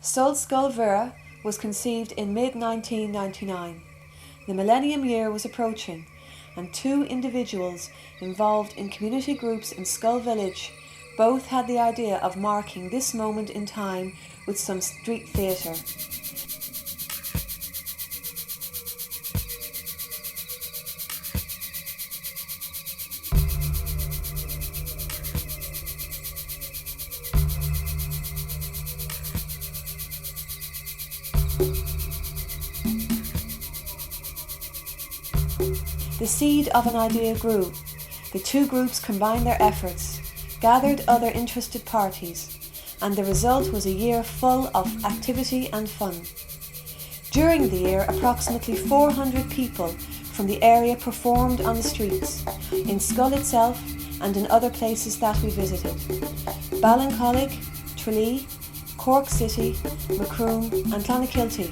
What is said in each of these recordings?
Schull was conceived in mid-1999. The millennium year was approaching, and two individuals involved in community groups in Schull village both had the idea of marking this moment in time with some street theatre. The seed of an idea grew. The two groups combined their efforts, gathered other interested parties, and the result was a year full of activity and fun. During the year, approximately 400 people from the area performed on the streets, in Schull itself and in other places that we visited: Ballincollig, Tralee, Cork City, Macroom and Clonakilty.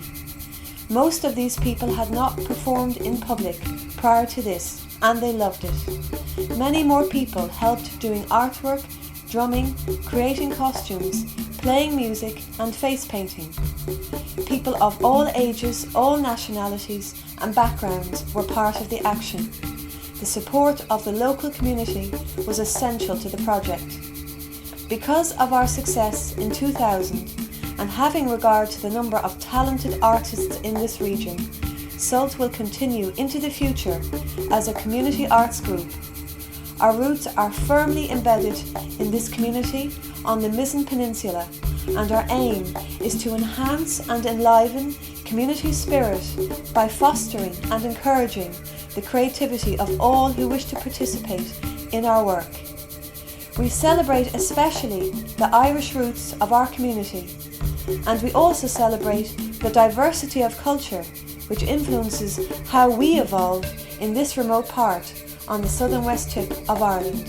Most of these people had not performed in public prior to this, and they loved it. Many more people helped doing artwork, drumming, creating costumes, playing music and face painting. People of all ages, all nationalities and backgrounds were part of the action. The support of the local community was essential to the project. Because of our success in 2000, and having regard to the number of talented artists in this region, SULT will continue into the future as a community arts group. Our roots are firmly embedded in this community on the Mizzen Peninsula, and our aim is to enhance and enliven community spirit by fostering and encouraging the creativity of all who wish to participate in our work. We celebrate especially the Irish roots of our community, and we also celebrate the diversity of culture which influences how we evolve in this remote part on the southern west tip of Ireland.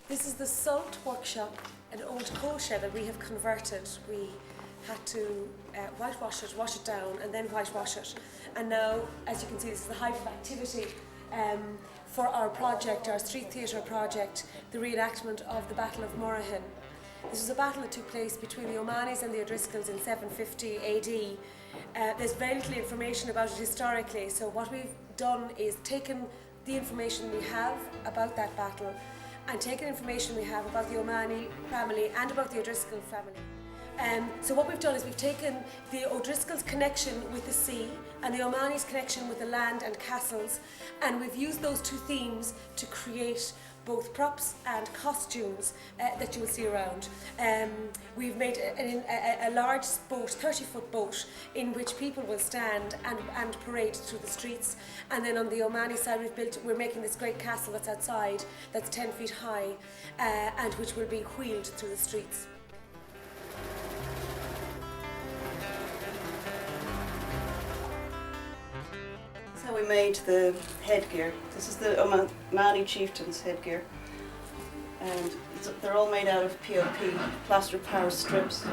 This is the SULT workshop, an old coal shed that we have converted. We had to whitewash it, wash it down and then whitewash it. And now, as you can see, this is the height of activity for our project, our street theatre project, the reenactment of the Battle of Murahin. This was a battle that took place between the O'Mahonys and the O'Driscolls in 750 AD. There's very little information about it historically, so what we've done is taken the information we have about that battle and taken information we have about the O'Mahony family and about the O'Driscoll family. So what we've done is we've taken the O'Driscoll's connection with the sea and the O'Mahony's connection with the land and castles, and we've used those two themes to create both props and costumes that you will see around. We've made a large boat, 30-foot boat, in which people will stand and parade through the streets. And then on the O'Mahony side, we're making this great castle that's outside, that's 10 feet high, and which will be wheeled through the streets. So we made the headgear. This is the O'Mahony chieftain's headgear, and they're all made out of POP, plaster of Paris strips.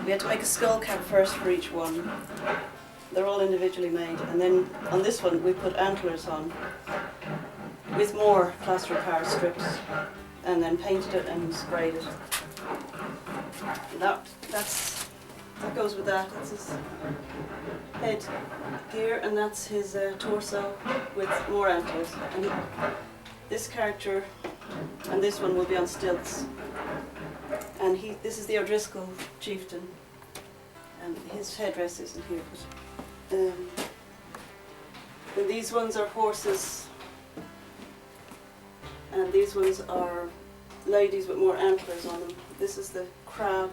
We had to make a skull cap first for each one. They're all individually made, and then on this one we put antlers on with more plaster of Paris strips, and then painted it and sprayed it. And that goes with that. That's his head gear, and that's his torso with more antlers. And this character and this one will be on stilts. And this is the O'Driscoll chieftain, and his headdress isn't here. But, and these ones are horses, and these ones are ladies with more antlers on them. This is the crab,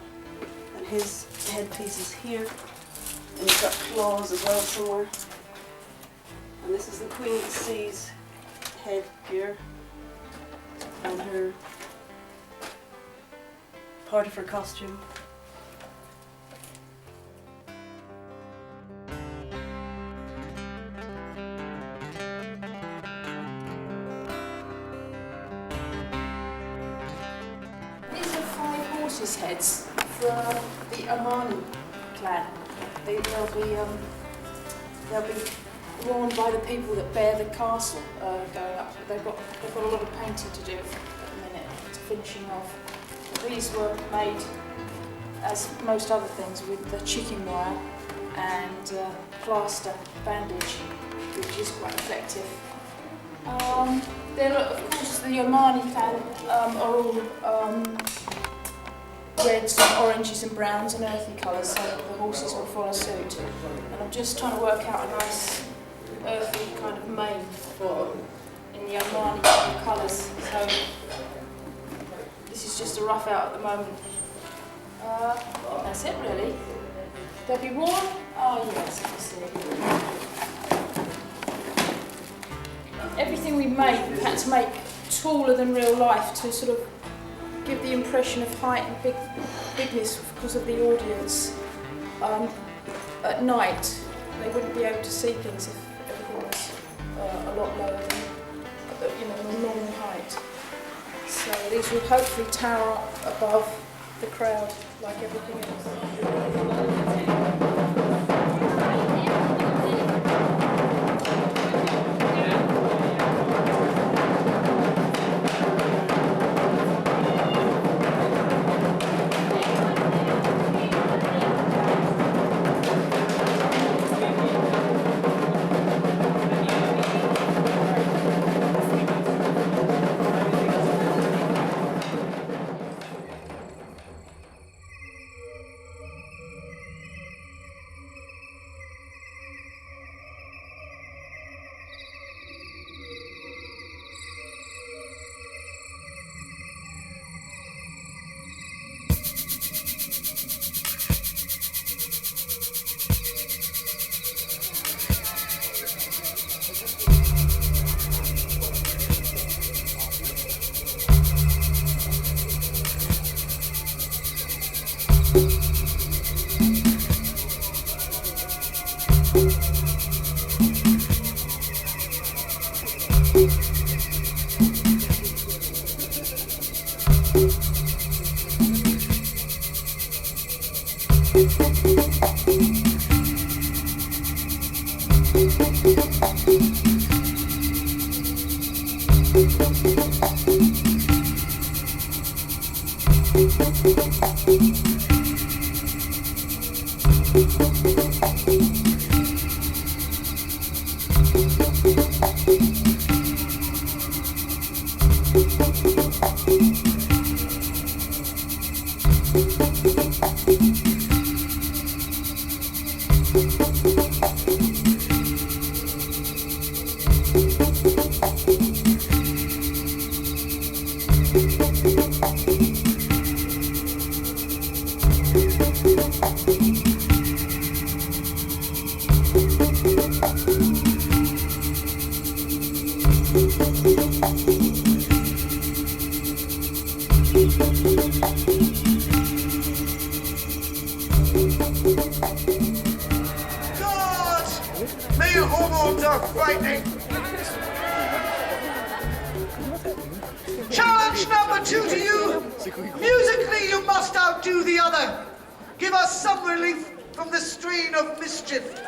and his headpiece is here, and he's got claws as well somewhere. And this is the Queen of the Sea's headgear, and her part of her costume. These are 5 horses' heads from the O'Mahony clan. They'll be they'll be worn by the people that bear the castle going up. They've got a lot of painting to do at the minute, to finishing off. These were made, as most other things, with the chicken wire and plaster bandage, which is quite effective. Then, of course, the Omani fan are all reds, oranges and browns and earthy colours, so the horses will follow suit. And I'm just trying to work out a nice earthy kind of mane for them in the Omani colours. So this is just a rough out at the moment. That's it really. They'll be worn. Oh yes, I see. Everything we made, we had to make taller than real life to sort of give the impression of height and bigness because of the audience. At night, they wouldn't be able to see things if everything was a lot lower than a normal height. So these will hopefully tower up above the crowd like everything else. Challenge number 2 to you. Musically, you must outdo the other. Give us some relief from the strain of mischief.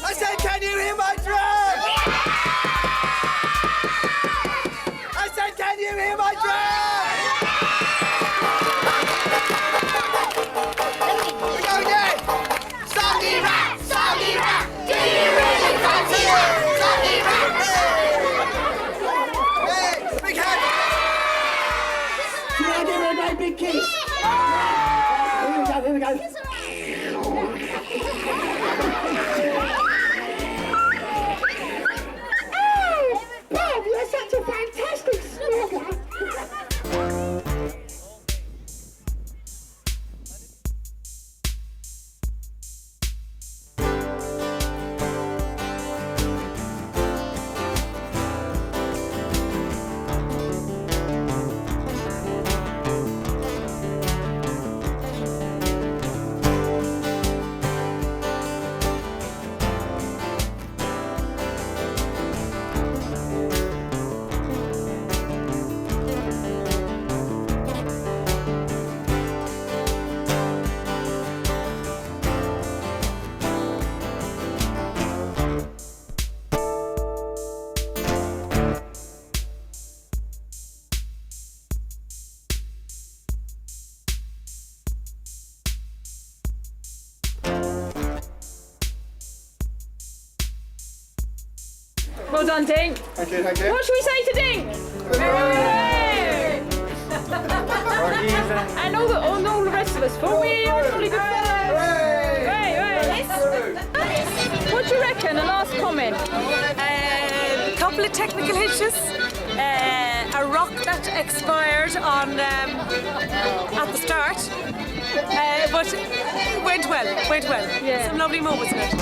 I said, can you hear my drum? I said, can you hear my drum? We're going again. Soggy rat, do you really fancy it? Soggy rat. Hey, big hand. Can I give her a great big kiss? Here we go. Oh, Bob, you're such a fantastic snorker. Well done, Dink. Thank you. What should we say to Dink? Hooray! And all the rest of us. For we are really good fellows. Hooray! What do you reckon? A last comment? A couple of technical hitches, a rock that expired on at the start, but went well. Yeah. Some lovely moments in it.